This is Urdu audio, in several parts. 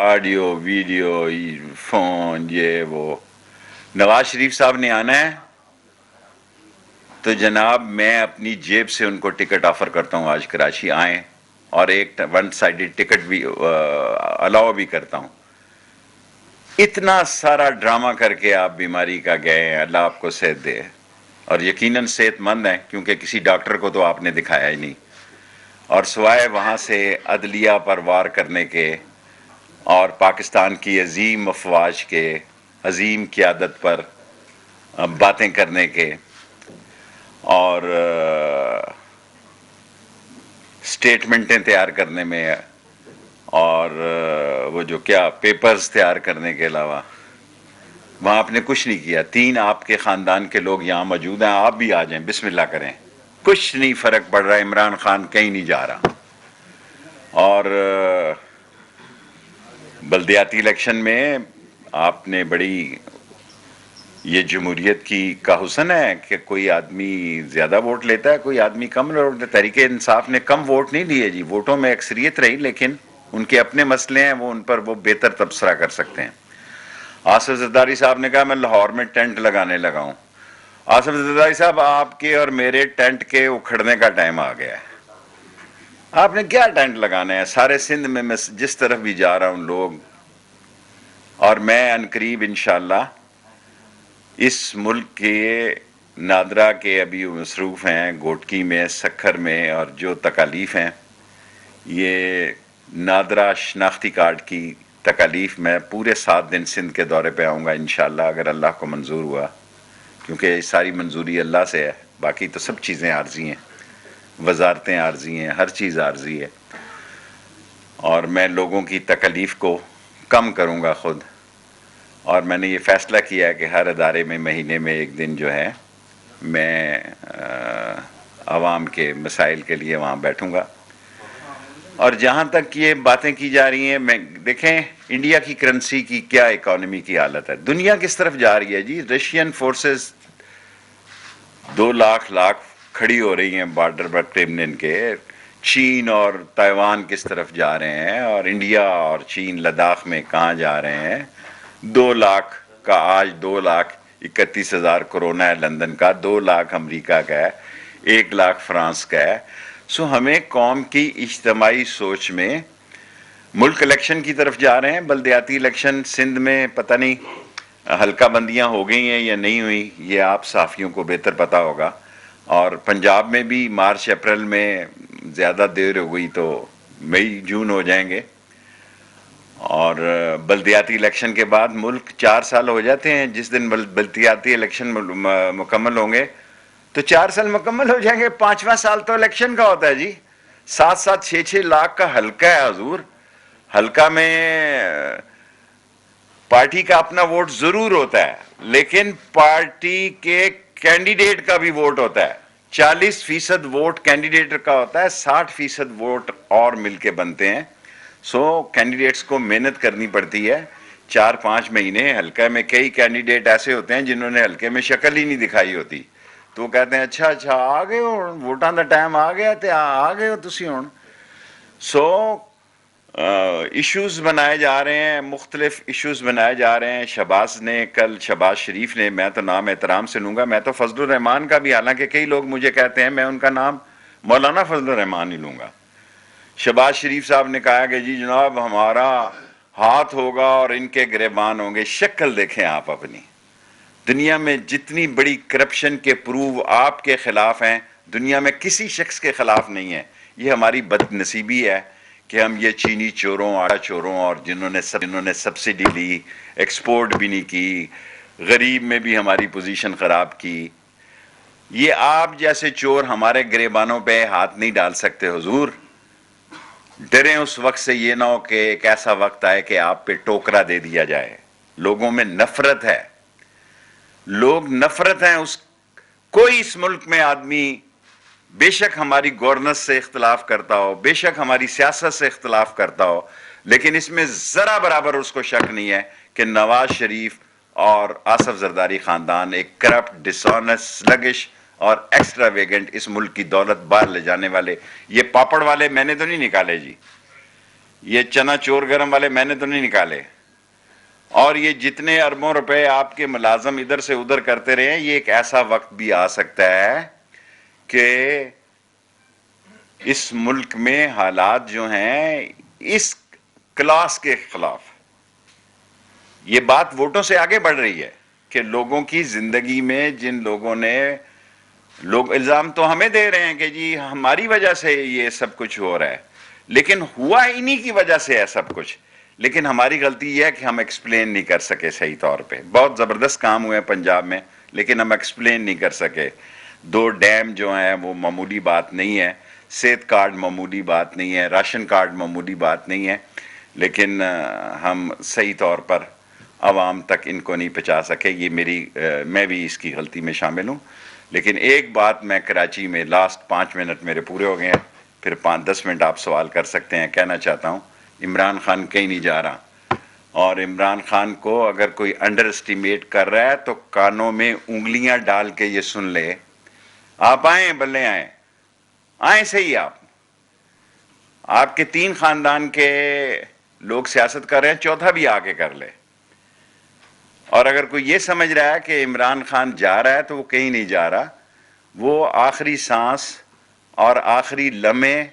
آڈیو ویڈیو فون یہ وہ. نواز شریف صاحب نے آنا ہے تو جناب میں اپنی جیب سے ان کو ٹکٹ آفر کرتا ہوں آج کراچی آئیں, اور ایک ون سائیڈڈ ٹکٹ بھی الاؤ بھی کرتا ہوں. اتنا سارا ڈرامہ کر کے آپ بیماری کا گئے ہیں, اللہ آپ کو صحت دے, اور یقیناً صحت مند ہیں کیونکہ کسی ڈاکٹر کو تو آپ نے دکھایا ہی نہیں, اور سوائے وہاں سے عدلیہ پر وار کرنے کے اور پاکستان کی عظیم افواج کے عظیم قیادت پر باتیں کرنے کے اور سٹیٹمنٹیں تیار کرنے میں اور وہ جو کیا پیپرز تیار کرنے کے علاوہ وہاں آپ نے کچھ نہیں کیا. 3 آپ کے خاندان کے لوگ یہاں موجود ہیں, آپ بھی آ جائیں, بسم اللہ کریں, کچھ نہیں فرق پڑ رہا. عمران خان کہیں نہیں جا رہا. اور بلدیاتی الیکشن میں آپ نے بڑی, یہ جمہوریت کا حسن ہے کہ کوئی آدمی زیادہ ووٹ لیتا ہے, کوئی آدمی کم ووٹ لیتا ہے. تحریک انصاف نے کم ووٹ نہیں لیے جی, ووٹوں میں اکثریت رہی, لیکن ان کے اپنے مسئلے ہیں, وہ ان پر وہ بہتر تبصرہ کر سکتے ہیں. آصف زرداری صاحب نے کہا میں لاہور میں ٹینٹ لگانے لگا ہوں. آصف زرداری صاحب, آپ کے اور میرے ٹینٹ کے اکھڑنے کا ٹائم آ گیا ہے. آپ نے کیا ٹینٹ لگانا ہے؟ سارے سندھ میں جس طرف بھی جا رہا ہوں لوگ, اور میں عنقریب انشاءاللہ اس ملک کے نادرا کے ابھی مصروف ہیں, گوٹکی میں, سکھر میں, اور جو تکالیف ہیں, یہ نادرا شناختی کارڈ کی تکالیف, میں پورے 7 دن سندھ کے دورے پہ آؤں گا انشاءاللہ اگر اللہ کو منظور ہوا, کیونکہ یہ ساری منظوری اللہ سے ہے, باقی تو سب چیزیں عارضی ہیں, وزارتیں عارضی ہیں, ہر چیز عارضی ہے. اور میں لوگوں کی تکلیف کو کم کروں گا خود, اور میں نے یہ فیصلہ کیا ہے کہ ہر ادارے میں مہینے میں ایک دن جو ہے میں عوام کے مسائل کے لیے وہاں بیٹھوں گا. اور جہاں تک یہ باتیں کی جا رہی ہیں, میں دیکھیں انڈیا کی کرنسی کی کیا اکانومی کی حالت ہے, دنیا کس طرف جا رہی ہے جی. رشین فورسز 2 لاکھ کھڑی ہو رہی ہیں بارڈر پر کرملن کے. چین اور تائیوان کس طرف جا رہے ہیں, اور انڈیا اور چین لداخ میں کہاں جا رہے ہیں. 2 لاکھ کا آج 2,31,000 کورونا ہے لندن کا, 2 لاکھ امریکہ کا ہے, 1 لاکھ فرانس کا ہے. سو ہمیں قوم کی اجتماعی سوچ میں ملک الیکشن کی طرف جا رہے ہیں. بلدیاتی الیکشن سندھ میں پتہ نہیں حلقہ بندیاں ہو گئی ہیں یا نہیں ہوئی, یہ آپ صحافیوں کو بہتر پتہ ہوگا. اور پنجاب میں بھی مارچ اپریل میں زیادہ دیر ہو گئی تو مئی جون ہو جائیں گے. اور بلدیاتی الیکشن کے بعد ملک 4 سال ہو جاتے ہیں. جس دن بلدیاتی الیکشن مکمل ہوں گے تو 4 سال مکمل ہو جائیں گے. 5واں سال تو الیکشن کا ہوتا ہے جی. 7 6 لاکھ کا حلقہ ہے حضور. حلقہ میں پارٹی کا اپنا ووٹ ضرور ہوتا ہے, لیکن پارٹی کے کینڈیڈیٹ کا بھی ووٹ ہوتا ہے. 40% ووٹ کینڈیڈیٹ کا ہوتا ہے, 60% ووٹ اور مل کے بنتے ہیں. سو کینڈیڈیٹس کو محنت کرنی پڑتی ہے 4-5 مہینے. حلقہ میں کئی کینڈیڈیٹ ایسے ہوتے ہیں جنہوں نے حلقے میں شکل ہی نہیں دکھائی ہوتی, تو وہ کہتے ہیں اچھا آ گئے ہو, ووٹاں دا ٹائم آ گیا تے آ گئے ہو تسی ہن. سو ایشوز بنائے جا رہے ہیں, مختلف ایشوز بنائے جا رہے ہیں. شہباز نے کل, شہباز شریف نے, میں تو نام احترام سے لوں گا, میں تو فضل الرحمان کا بھی, حالانکہ کئی لوگ مجھے کہتے ہیں, میں ان کا نام مولانا فضل الرحمان ہی لوں گا. شہباز شریف صاحب نے کہا کہ جی جناب ہمارا ہاتھ ہوگا اور ان کے گریبان ہوں گے. شکل دیکھیں آپ اپنی, دنیا میں جتنی بڑی کرپشن کے پروو آپ کے خلاف ہیں دنیا میں کسی شخص کے خلاف نہیں ہے. یہ ہماری بد نصیبی ہے کہ ہم یہ چینی چوروں, آٹا چوروں, اور جنہوں نے سبسڈی لی, ایکسپورٹ بھی نہیں کی, غریب میں بھی ہماری پوزیشن خراب کی, یہ آپ جیسے چور ہمارے گریبانوں پہ ہاتھ نہیں ڈال سکتے حضور. ڈریں اس وقت سے, یہ نہ ہو کہ ایک ایسا وقت آئے کہ آپ پہ ٹوکرا دے دیا جائے. لوگوں میں نفرت ہے, لوگ نفرت ہیں. کوئی اس ملک میں آدمی بے شک ہماری گورننس سے اختلاف کرتا ہو, بے شک ہماری سیاست سے اختلاف کرتا ہو, لیکن اس میں ذرا برابر اس کو شک نہیں ہے کہ نواز شریف اور آصف زرداری خاندان ایک کرپٹ, ڈسآنیسٹ, سلگش اور ایکسٹرا ویگنٹ اس ملک کی دولت باہر لے جانے والے, یہ پاپڑ والے میں نے تو نہیں نکالے جی, یہ چنا چور گرم والے میں نے تو نہیں نکالے، اور یہ جتنے اربوں روپے آپ کے ملازم ادھر سے ادھر کرتے رہے ہیں، یہ ایک ایسا وقت بھی آ سکتا ہے کہ اس ملک میں حالات جو ہیں اس کلاس کے خلاف، یہ بات ووٹوں سے آگے بڑھ رہی ہے کہ لوگوں کی زندگی میں جن لوگوں نے، لوگ الزام تو ہمیں دے رہے ہیں کہ جی ہماری وجہ سے یہ سب کچھ ہو رہا ہے، لیکن ہوا انہی کی وجہ سے ہے سب کچھ، لیکن ہماری غلطی یہ ہے کہ ہم ایکسپلین نہیں کر سکے صحیح طور پہ. بہت زبردست کام ہوئے پنجاب میں، لیکن ہم ایکسپلین نہیں کر سکے. 2 ڈیم جو ہیں وہ معمولی بات نہیں ہے، صحت کارڈ معمولی بات نہیں ہے، راشن کارڈ معمولی بات نہیں ہے، لیکن ہم صحیح طور پر عوام تک ان کو نہیں پہنچا سکے. یہ میری میں بھی اس کی غلطی میں شامل ہوں. لیکن ایک بات میں کراچی میں، لاسٹ 5 منٹ میرے پورے ہو گئے ہیں، پھر 5-10 منٹ آپ سوال کر سکتے ہیں، کہنا چاہتا ہوں عمران خان کہیں نہیں جا رہا، اور عمران خان کو اگر کوئی انڈر اسٹیمیٹ کر رہا ہے تو کانوں میں انگلیاں ڈال کے یہ سن لے. آپ آئیں، بلے آئیں صحیح. آپ کے 3 خاندان کے لوگ سیاست کر رہے ہیں، چوتھا بھی آگے کر لے. اور اگر کوئی یہ سمجھ رہا ہے کہ عمران خان جا رہا ہے تو وہ کہیں نہیں جا رہا، وہ آخری سانس اور آخری لمحے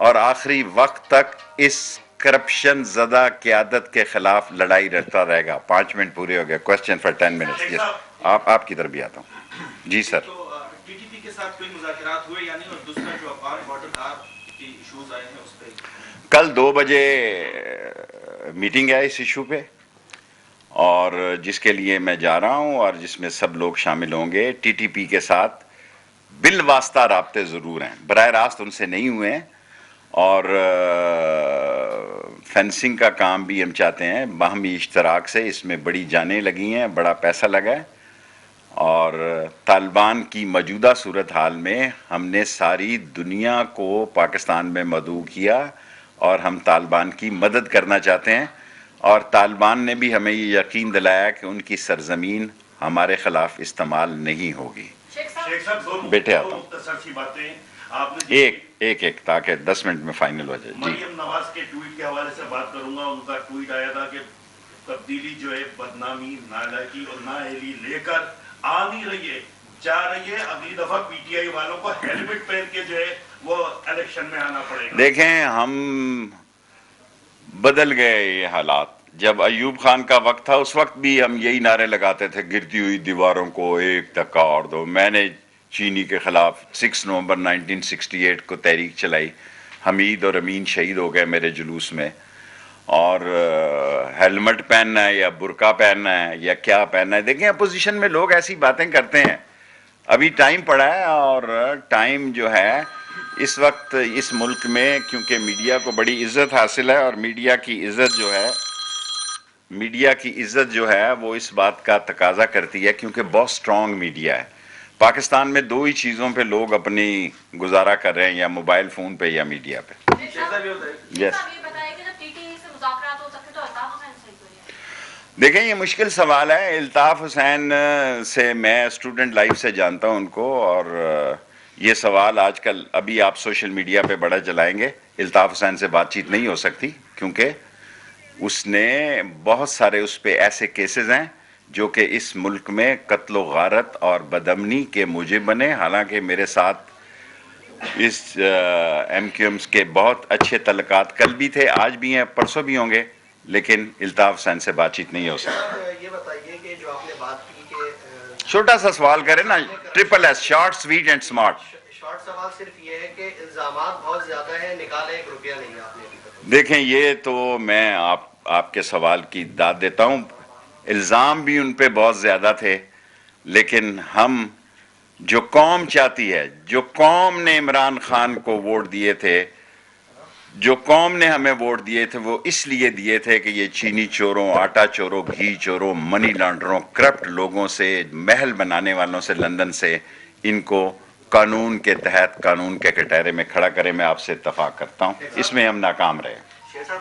اور آخری وقت تک اس کرپشن زدہ قیادت کے خلاف لڑائی لڑتا رہے گا. 5 منٹ پورے ہو گئے. Question for 10 minute. آپ کی طرف بھی آتا ہوں. جی سر. ٹی ٹی پی کے ساتھ کوئی مذاکرات ہوئے یا نہیں، اور دوسرا جو افغان بارڈر دار کی ایشوز آئے ہیں اس پہ؟ کل 2 بجے میٹنگ ہے اس ایشو پہ، اور جس کے لیے میں جا رہا ہوں اور جس میں سب لوگ شامل ہوں گے. ٹی ٹی پی کے ساتھ بالواسطہ رابطے ضرور ہیں، براہ راست ان سے نہیں ہوئے ہیں، اور فینسنگ کا کام بھی ہم چاہتے ہیں باہمی اشتراک سے. اس میں بڑی جانیں لگی ہیں، بڑا پیسہ لگا ہے، اور طالبان کی موجودہ صورتحال میں ہم نے ساری دنیا کو پاکستان میں مدعو کیا، اور ہم طالبان کی مدد کرنا چاہتے ہیں، اور طالبان نے بھی ہمیں یہ یقین دلایا کہ ان کی سرزمین ہمارے خلاف استعمال نہیں ہوگی. شیخ صاحب، بیٹے آتا ہوں. مختصر سی باتیں آپ نے ایک تاکہ 10 منٹ میں فائنل ہو جائے. جی. مریم نواز کے ٹویٹ کے حوالے سے بات کروں گا. ان کا ٹویٹ آیا تھا کہ تبدیلی جو ہے بدنامی، نالائکی اور نااہلی لے کر آ نہیں رہی ہے، جا رہی ہے. اگلی دفعہ پی ٹی آئی والوں کو ہیلمٹ پہن کے جو ہے وہ الیکشن میں آنا پڑے گا. دیکھیں، ہم بدل گئے یہ حالات. جب ایوب خان کا وقت تھا اس وقت بھی ہم یہی نعرے لگاتے تھے، گرتی ہوئی دیواروں کو ایک دھکا اور دو. میں نے چینی کے خلاف 6 نومبر 1968 کو تحریک چلائی. حمید اور امین شہید ہو گئے میرے جلوس میں. اور ہیلمٹ پہننا ہے یا برقع پہننا ہے یا کیا پہننا ہے، دیکھیں اپوزیشن میں لوگ ایسی باتیں کرتے ہیں. ابھی ٹائم پڑا ہے، اور ٹائم جو ہے اس وقت اس ملک میں، کیونکہ میڈیا کو بڑی عزت حاصل ہے، اور میڈیا کی عزت جو ہے وہ اس بات کا تقاضا کرتی ہے کیونکہ بہت سٹرونگ میڈیا ہے. پاکستان میں 2 ہی چیزوں پہ لوگ اپنی گزارا کر رہے ہیں، یا موبائل فون پہ یا میڈیا پہ. یس. دیکھیں یہ مشکل سوال ہے. الطاف حسین سے میں اسٹوڈنٹ لائف سے جانتا ہوں ان کو، اور یہ سوال آج کل ابھی آپ سوشل میڈیا پہ بڑا چلائیں گے. الطاف حسین سے بات چیت نہیں ہو سکتی کیونکہ اس نے بہت سارے اس پہ ایسے کیسز ہیں جو کہ اس ملک میں قتل و غارت اور بدامنی کے موجب بنے. حالانکہ میرے ساتھ اس ایم کیو ایمس کے بہت اچھے تعلقات کل بھی تھے، آج بھی ہیں، پرسوں بھی ہوں گے، لیکن الطاف حسین سے بات چیت نہیں ہو سکتی. یہ بتائیے کہ جو آپ نے بات کی کہ چھوٹا سا سوال کریں نا، triple S, short sweet and smart. Short سوال صرف یہ ہے کہ الزامات بہت زیادہ ہیں، نکالے 1 روپیہ نہیں آپ نے. دیکھیں یہ تو میں آپ کے سوال کی داد دیتا ہوں. الزام بھی ان پہ بہت زیادہ تھے، لیکن ہم جو قوم چاہتی ہے، جو قوم نے عمران خان کو ووٹ دیے تھے، جو قوم نے ہمیں ووٹ دیے تھے، وہ اس لیے دیے تھے کہ یہ چینی چوروں، آٹا چوروں، گھی چوروں، منی لانڈروں، کرپٹ لوگوں سے، محل بنانے والوں سے لندن سے، ان کو قانون کے تحت، قانون کے کٹہرے میں کھڑا کرے. میں آپ سے اتفاق کرتا ہوں، اس میں ہم ناکام رہے. شیخ صاحب،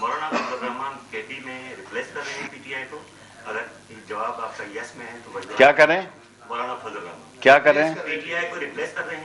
مولانا فضل الرحمان کے پی میں ریپلیس کر رہے ہیں پی ٹی آئی کو؟ اگر جواب آپ کا یس میں ہے تو کیا کریں؟ مولانا فضل الرحمان کیا کریں؟ پی ٹی آئی کو ریپلیس کر رہے ہیں؟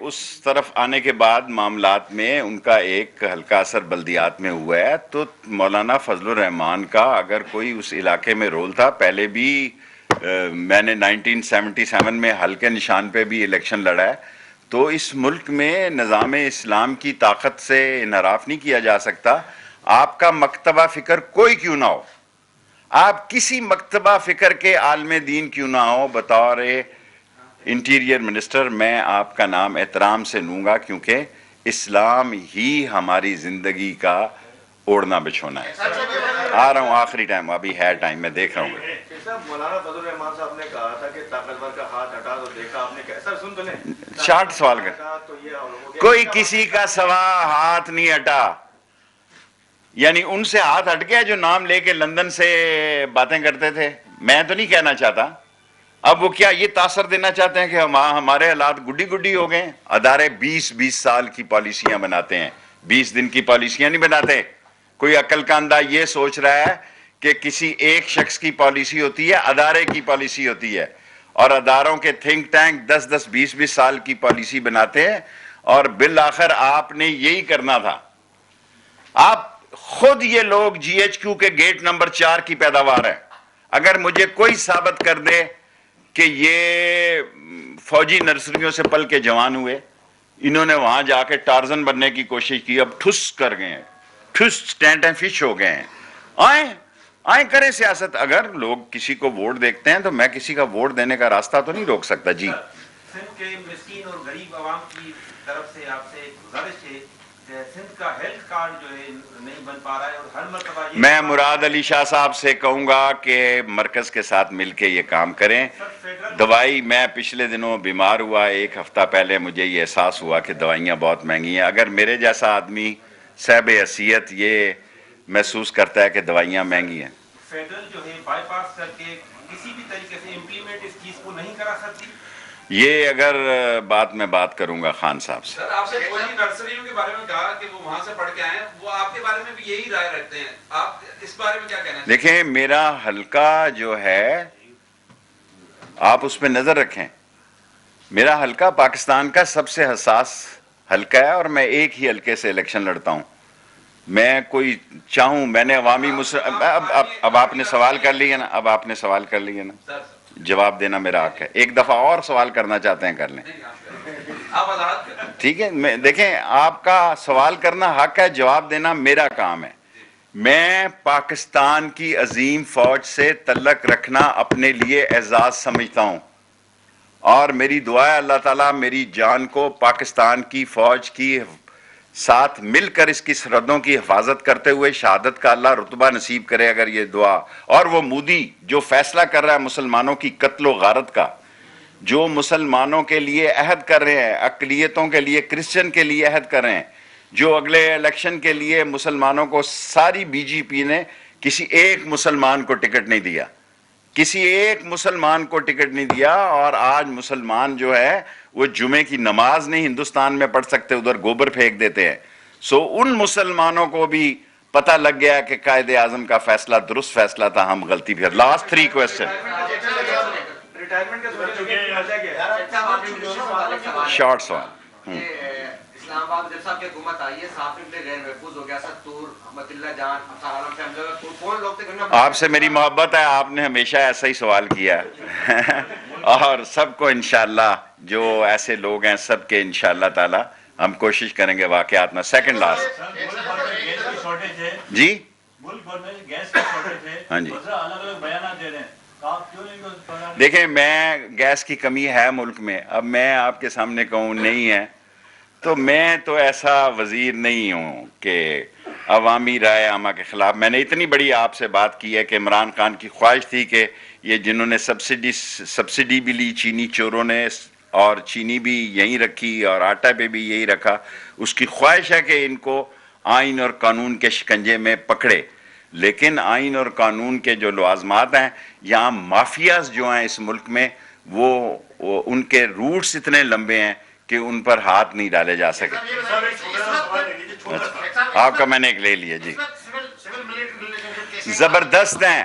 اس طرف آنے کے بعد معاملات میں ان کا ایک ہلکا اثر بلدیات میں ہوا ہے، تو مولانا فضل الرحمان کا اگر کوئی اس علاقے میں رول تھا، پہلے بھی میں نے 1977 میں ہلکے نشان پہ بھی الیکشن لڑا ہے، تو اس ملک میں نظام اسلام کی طاقت سے انحراف نہیں کیا جا سکتا. آپ کا مکتبہ فکر کوئی کیوں نہ ہو، آپ کسی مکتبہ فکر کے عالم دین کیوں نہ ہو، بطور انٹیریئر منسٹر میں آپ کا نام احترام سے لوں گا، کیونکہ اسلام ہی ہماری زندگی کا اوڑھنا بچھونا ہے. آ رہا ہوں آخری ٹائم، ابھی ہے ٹائم، میں دیکھ رہا ہوں. مولانا فضل الرحمان صاحب نے کہا تھا کہ طاقتور کا ہاتھ ہٹا تو دیکھا آپ نے. سر سن تو لیں، شارٹ سوال کر. کوئی کسی کا سوا ہاتھ نہیں ہٹا، یعنی ان سے ہاتھ ہٹ گیا جو نام لے کے لندن سے باتیں کرتے تھے. میں تو نہیں کہنا چاہتا. اب وہ کیا یہ تاثر دینا چاہتے ہیں کہ ہمارے حالات گڈی گڈی ہو گئے ہیں؟ ادارے 20 سال کی پالیسیاں بناتے ہیں، 20 دن کی پالیسیاں نہیں بناتے. کوئی عقل کا اندھا یہ سوچ رہا ہے کہ کسی ایک شخص کی پالیسی ہوتی ہے، ادارے کی پالیسی ہوتی ہے، اور اداروں کے تھنک ٹینک 10 20 سال کی پالیسی بناتے ہیں، اور بالآخر آپ نے یہی کرنا تھا. آپ خود یہ لوگ جی ایچ کیو کے گیٹ نمبر 4 کی پیداوار ہے. اگر مجھے کوئی ثابت کر دے کہ یہ فوجی نرسریوں سے پل کے جوان ہوئے، انہوں نے وہاں جا کے ٹارزن بننے کی کوشش کی، اب ٹھس کر گئے ہیں، ٹھس ٹینٹ اینڈ فش ہو گئے ہیں. آئیں کریں سیاست. اگر لوگ کسی کو ووٹ دیکھتے ہیں تو میں کسی کا ووٹ دینے کا راستہ تو نہیں روک سکتا. جی سندھ کے مسکین اور غریب عوام کی طرف سے آپ سے گزارش ہے کہ سندھ کا ہیلتھ کارڈ جو ہے نہیں بن پا رہا ہے، اور ہر مرتبہ میں مراد علی شاہ صاحب سے کہوں گا کہ مرکز کے ساتھ مل کے یہ کام کریں. دوائی، میں پچھلے دنوں بیمار ہوا، 1 ہفتہ پہلے مجھے یہ احساس ہوا کہ دوائیاں بہت مہنگی ہیں. اگر میرے جیسا آدمی صاحب حیثیت یہ محسوس کرتا ہے کہ دوائیاں مہنگی ہیں، فیڈرل جو ہے بائی پاس کر کے کسی بھی طریقے سے امپلیمنٹ اس چیز کو نہیں کرا سکتی. یہ اگر بات کروں گا خان صاحب سے. سر آپ سے فوجی نرسریوں کے بارے میں کہا کہ وہ وہاں سے پڑھ کے آئے ہیں، وہ آپ کے بارے میں بھی یہی رائے رکھتے ہیں، آپ اس بارے میں کیا کہنا چاہتے ہیں؟ دیکھیں میرا حلقہ جو ہے، آپ اس پہ نظر رکھیں. میرا حلقہ پاکستان کا سب سے حساس حلقہ ہے، اور میں ایک ہی حلقے سے الیکشن لڑتا ہوں. میں کوئی چاہوں، میں نے عوامی اب آپ نے سوال کر لیا نا، جواب دینا میرا حق ہے. ایک دفعہ اور سوال کرنا چاہتے ہیں کر لیں، آپ وضاحت کریں. ٹھیک ہے. دیکھیں آپ کا سوال کرنا حق ہے، جواب دینا میرا کام ہے. میں پاکستان کی عظیم فوج سے تعلق رکھنا اپنے لیے اعزاز سمجھتا ہوں، اور میری دعا ہے اللہ تعالیٰ میری جان کو پاکستان کی فوج کی ساتھ مل کر اس کی سرحدوں کی حفاظت کرتے ہوئے شہادت کا اللہ رتبہ نصیب کرے. اگر یہ دعا، اور وہ مودی جو فیصلہ کر رہا ہے مسلمانوں کی قتل و غارت کا، جو مسلمانوں کے لیے عہد کر رہے ہیں، اقلیتوں کے لیے، کرسچن کے لیے عہد کر رہے ہیں، جو اگلے الیکشن کے لیے مسلمانوں کو، ساری بی جے پی نے کسی ایک مسلمان کو ٹکٹ نہیں دیا، کسی ایک مسلمان کو ٹکٹ نہیں دیا. اور آج مسلمان جو ہے وہ جمعے کی نماز نہیں ہندوستان میں پڑھ سکتے، ادھر گوبر پھینک دیتے ہیں. سو ان مسلمانوں کو بھی پتہ لگ گیا کہ قائد اعظم کا فیصلہ درست فیصلہ تھا، ہم غلطی پھر. لاسٹ 3 کوسچن، ریٹائرمنٹ شارٹ سوال. اسلام آباد جب صاحب کی حکومت آئی ہے، صاف نکلے غیر محفوظ ہو گیا. ستور، احمد اللہ جان، افسر عالم سے حمزہ، کون لوگ تھے؟ آپ سے میری محبت ہے، آپ نے ہمیشہ ایسا ہی سوال کیا اور سب کو انشاءاللہ جو ایسے لوگ ہیں سب کے انشاءاللہ تعالی ہم کوشش کریں گے واقعات میں. سیکنڈ لاسٹ جی، ہاں جی. دیکھیں میں گیس کی کمی ہے ملک میں، اب میں آپ کے سامنے کہوں نہیں ہے، تو میں تو ایسا وزیر نہیں ہوں کہ عوامی رائے عامہ کے خلاف. میں نے اتنی بڑی آپ سے بات کی ہے کہ عمران خان کی خواہش تھی کہ یہ جنہوں نے سبسڈی بھی لی چینی چوروں نے، اور چینی بھی یہیں رکھی اور آٹا پہ بھی یہی رکھا، اس کی خواہش ہے کہ ان کو آئین اور قانون کے شکنجے میں پکڑے. لیکن آئین اور قانون کے جو لوازمات ہیں، یہاں مافیاز جو ہیں اس ملک میں، وہ ان کے روٹس اتنے لمبے ہیں کہ ان پر ہاتھ نہیں ڈالے جا سکے. آپ کا میں نے ایک لے لیا. جی زبردست ہیں،